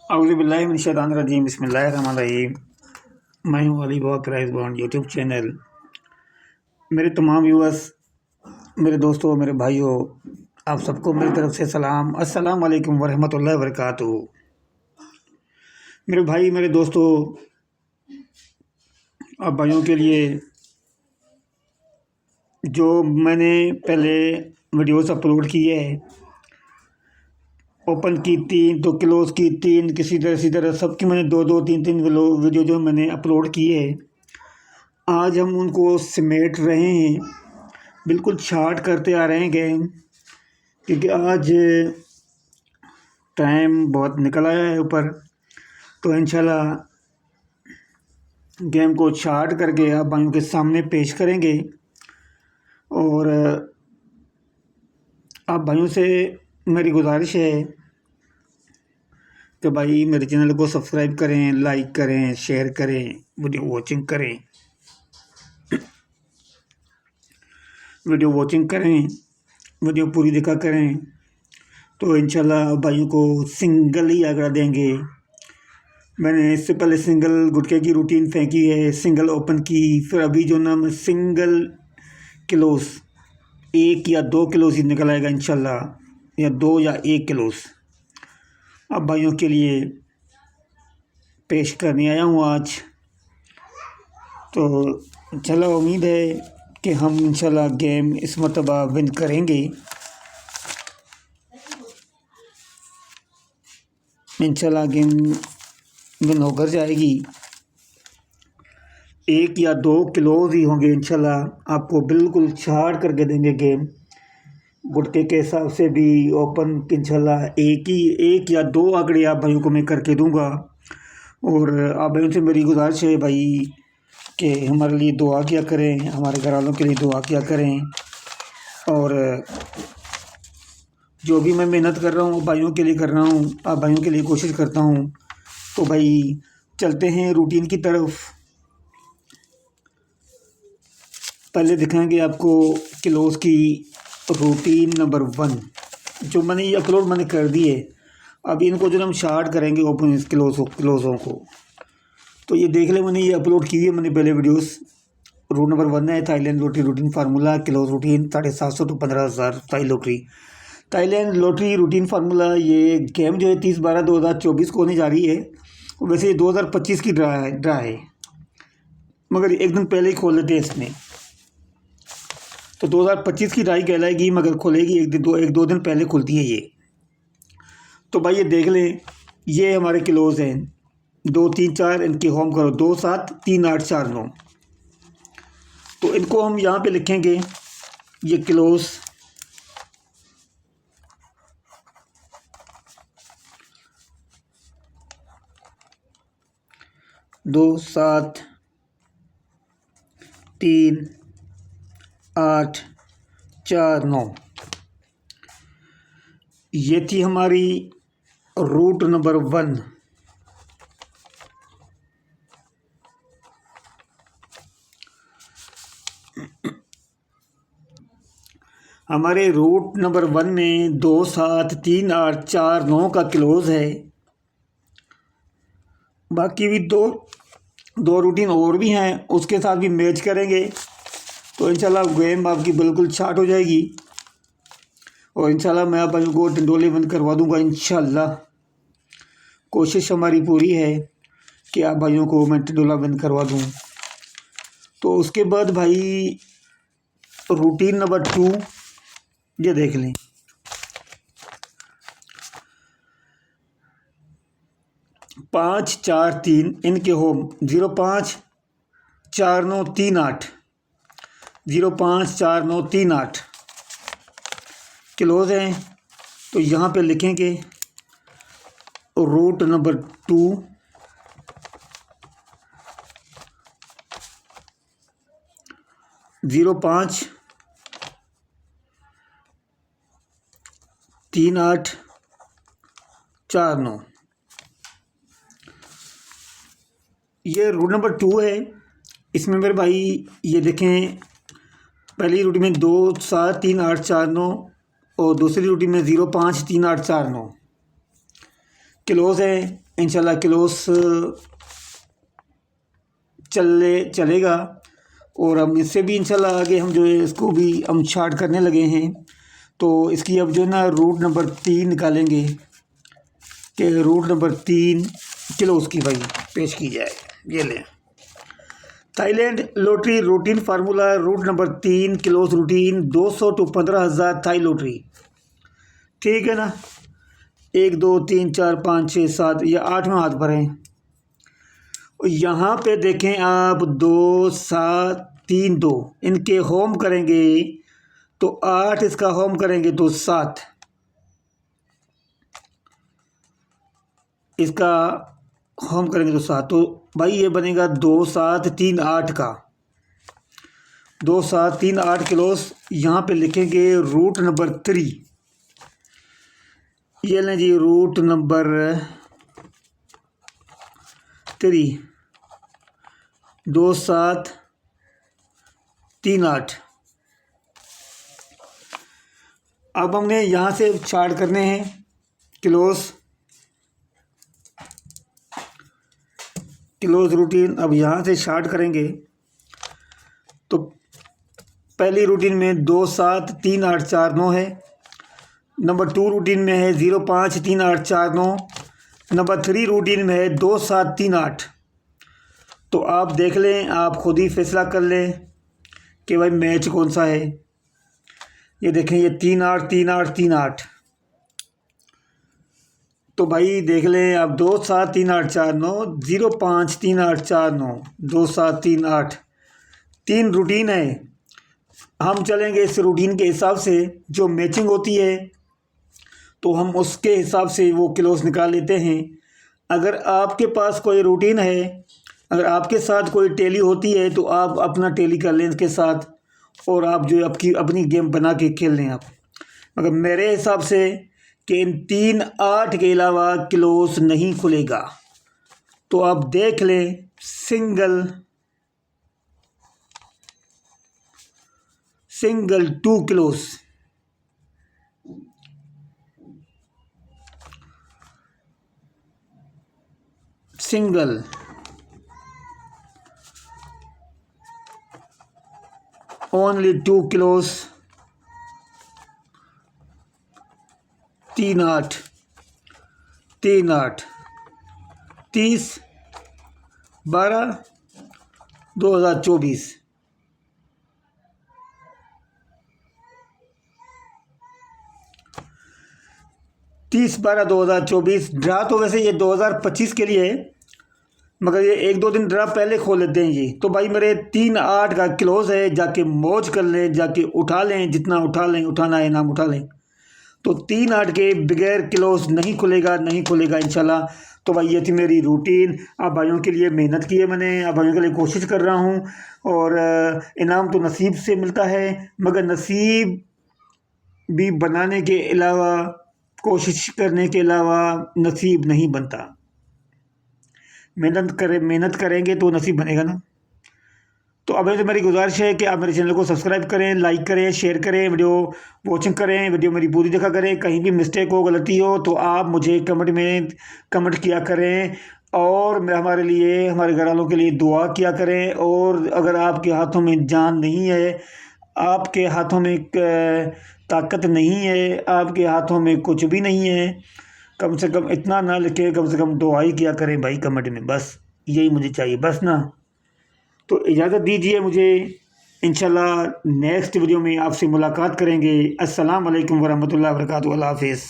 औज़ुबिल्लाहिमिनश्शैतानिर्रजीम बिस्मिल्लाहिर्रहमानिर्रहीम। मैं हूँ अली बाबा प्राइज़ बॉन्ड यूट्यूब चैनल। मेरे तमाम व्यूअर्स, मेरे दोस्तों, मेरे भाइयों, आप सबको मेरी तरफ से सलाम। अस्सलाम वालेकुम वरहमतुल्लाहि वबरकातुहू। मेरे भाई, मेरे दोस्तों, आप भाइयों के लिए जो मैंने पहले वीडियोस अपलोड किए हैं, ओपन की 3 तो क्लोज़ की 3, इसी तरह सबकी मैंने 2-2 3-3 वीडियो जो मैंने अपलोड किए हैं, आज हम उनको समेट रहे हैं, बिल्कुल छाट करते आ रहे हैं गेम, क्योंकि आज टाइम बहुत निकल आया है ऊपर। तो इंशाल्लाह गेम को छाट करके आप भाइयों के सामने पेश करेंगे। और आप भाइयों से मेरी गुजारिश है कि भाई मेरे चैनल को सब्सक्राइब करें, लाइक करें, शेयर करें, वीडियो वॉचिंग करें, वीडियो पूरी देखा करें। तो इंशाल्लाह भाइयों को सिंगल ही आगरा देंगे। मैंने इससे पहले सिंगल गुटके की रूटीन फेंकी है, सिंगल ओपन की, फिर अभी जो ना मैं सिंगल क्लोज 1 या 2 क्लोज ही निकल आएगा इंशाल्लाह, या 2 या 1 क्लोज अब भाइयों के लिए पेश करने आया हूँ आज। तो चलो, उम्मीद है कि हम इंशाल्लाह गेम इस मरतबा विन करेंगे। इंशाल्लाह गेम विन होकर जाएगी। 1 या 2 क्लोज ही होंगे इंशाल्लाह। आपको बिल्कुल छाड़ करके देंगे गेम। गुटके के हिसाब से भी ओपन इंशाल्लाह 1 या 2 आंकड़े आप भाइयों को मैं करके दूंगा। और आप भाइयों से मेरी गुजारिश है भाई कि हमारे लिए दुआ किया करें, हमारे घर वालों के लिए दुआ किया करें। और जो भी मैं मेहनत कर रहा हूँ भाइयों के लिए कर रहा हूँ, आप भाइयों के लिए कोशिश करता हूँ। तो भाई चलते हैं रूटीन की तरफ। पहले दिखाएंगे आपको क्लोज की रूटीन नंबर 1, जो मैंने ये अपलोड कर दी है। अब इनको जो हम शार्ट करेंगे ओपन क्लोज़ों को। तो ये देख ले, मैंने ये अपलोड की है मैंने पहले वीडियोस। रूट नंबर 1 है Thailand lottery routine formula close routine 750 to 15,000 Thailand lottery routine formula. ये गेम जो है 30/12/2024 को होने जा रही है। वैसे ये 2025 की ड्रा है, मगर एक दिन पहले ही खोल लेते हैं इसमें। तो 2025 की ड्राई कहलाएगी, मगर खुलेगी एक दो दिन पहले खुलती है ये। तो भाई ये देख लें, ये हमारे क्लोज हैं 2 3 4। इनकी होम करो 2 7 3 8 4 9। तो इनको हम यहाँ पे लिखेंगे ये क्लोज। दो 7 3 8 4 9। ये थी हमारी रूट नंबर 1। हमारे रूट नंबर 1 में 2 7 3 8 4 9 का क्लोज है। बाकी भी दो रूटीन और भी हैं, उसके साथ भी मैच करेंगे। तो इंशाल्लाह गेम आपकी बिल्कुल छाट हो जाएगी। और इंशाल्लाह मैं आप भाइयों को टंडोले बंद करवा दूंगा इंशाल्लाह। कोशिश हमारी पूरी है कि आप भाइयों को मैं टंडोला बंद करवा दूं। तो उसके बाद भाई रूटीन नंबर 2 ये देख लें। 5 4 3 इनके होम 05 4 9 3 8 05 4 9 3 8 क्लोज हैं। तो यहाँ पे लिखेंगे रूट नंबर 2 05 3 8 4 9। ये रूट नंबर 2 है। इसमें मेरे भाई ये देखें, पहली रूटीन में 2 7 3 8 4 9 और दूसरी रूटीन में 05 3 8 4 9 क्लोज है। इंशाल्लाह क्लोस चलेगा। और हम इससे भी इंशाल्लाह आगे हम जो है इसको भी हम शार्ट करने लगे हैं। तो इसकी अब जो है ना रूट नंबर 3 निकालेंगे कि रूट नंबर 3 क्लोस की भाई पेश की जाए। ये लें Thailand lottery routine formula root number 3 close routine 200 to 15,000 Thai lottery. ठीक है ना, 1 2 3 4 5 6 7 या 8वां हाथ पर है। और यहाँ पे देखें आप 2 7 3 2 इनके होम करेंगे तो 8, इसका होम करेंगे तो 7, इसका होम करेंगे तो 7। तो भाई ये बनेगा 2 7 3 8 का 2 7 3 8 क्लोज। यहाँ पे लिखेंगे रूट नंबर 3। ये लें जी रूट नंबर 3 2 7 3 8। अब हमने यहाँ से चार्ट करने हैं क्लोज रूटीन। अब यहाँ से शार्ट करेंगे तो पहली रूटीन में 2 7 3 8 4 9 है। नंबर 2 रूटीन में है 0 5 3 8 4 9। नंबर 3 रूटीन में है 2 7 3 8। तो आप देख लें, आप खुद ही फैसला कर लें कि भाई मैच कौन सा है। ये देखें ये 3 8 3 8 3 8। तो भाई देख लें आप 2 7 3 8 4 9 0 5 3 8 4 9 2 7 3 8 3 रूटीन है। हम चलेंगे इस रूटीन के हिसाब से, जो मैचिंग होती है तो हम उसके हिसाब से वो क्लोज निकाल लेते हैं। अगर आपके पास कोई रूटीन है, अगर आपके साथ कोई टेली होती है तो आप अपना टेली कर लें इसके साथ और आप जो अपनी गेम बना के खेल लें आप। मगर मेरे हिसाब से कि इन 3 8 के अलावा क्लोज नहीं खुलेगा। तो आप देख लें single 2 close, single only 2 close 3 8 3 8 30 12 2024। तीस 12 2024 ड्रा तो वैसे ये 2025 के लिए है, मगर ये 1 2 दिन ड्रा पहले खोल लेते हैं जी। तो भाई मेरे 3 8 का क्लोज है, जाके मौज कर लें, जाके उठा लें, जितना उठा लें, उठाना है नाम उठा लें। तो 3 8 के बगैर क्लोज नहीं खुलेगा इंशाल्लाह। तो भाई ये थी मेरी रूटीन। आप भाइयों के लिए मेहनत की है मैंने, आप भाइयों के लिए कोशिश कर रहा हूँ और इनाम तो नसीब से मिलता है, मगर नसीब भी बनाने के अलावा, कोशिश करने के अलावा नसीब नहीं बनता। मेहनत करेंगे तो नसीब बनेगा ना। तो अब तो मेरी गुजारिश है कि आप मेरे चैनल को सब्सक्राइब करें, लाइक करें, शेयर करें, वीडियो वॉचिंग करें, वीडियो मेरी पूरी देखा करें। कहीं भी मिस्टेक हो, गलती हो तो आप मुझे कमेंट में कमेंट किया करें और मैं हमारे लिए, हमारे घर वालों के लिए दुआ किया करें। और अगर आपके हाथों में जान नहीं है, आपके हाथों में ताकत नहीं है, आपके हाथों में कुछ भी नहीं है, कम से कम इतना ना लिखे, कम से कम दुआ ही किया करें भाई कमेंट में। बस यही मुझे चाहिए, बस ना। तो इजाज़त दीजिए मुझे, इंशाल्लाह नेक्स्ट वीडियो में आपसे मुलाकात करेंगे। अस्सलाम वालेकुम वरहमतुल्लाहि वबरकातुहू। अल्लाह हाफ़िज़।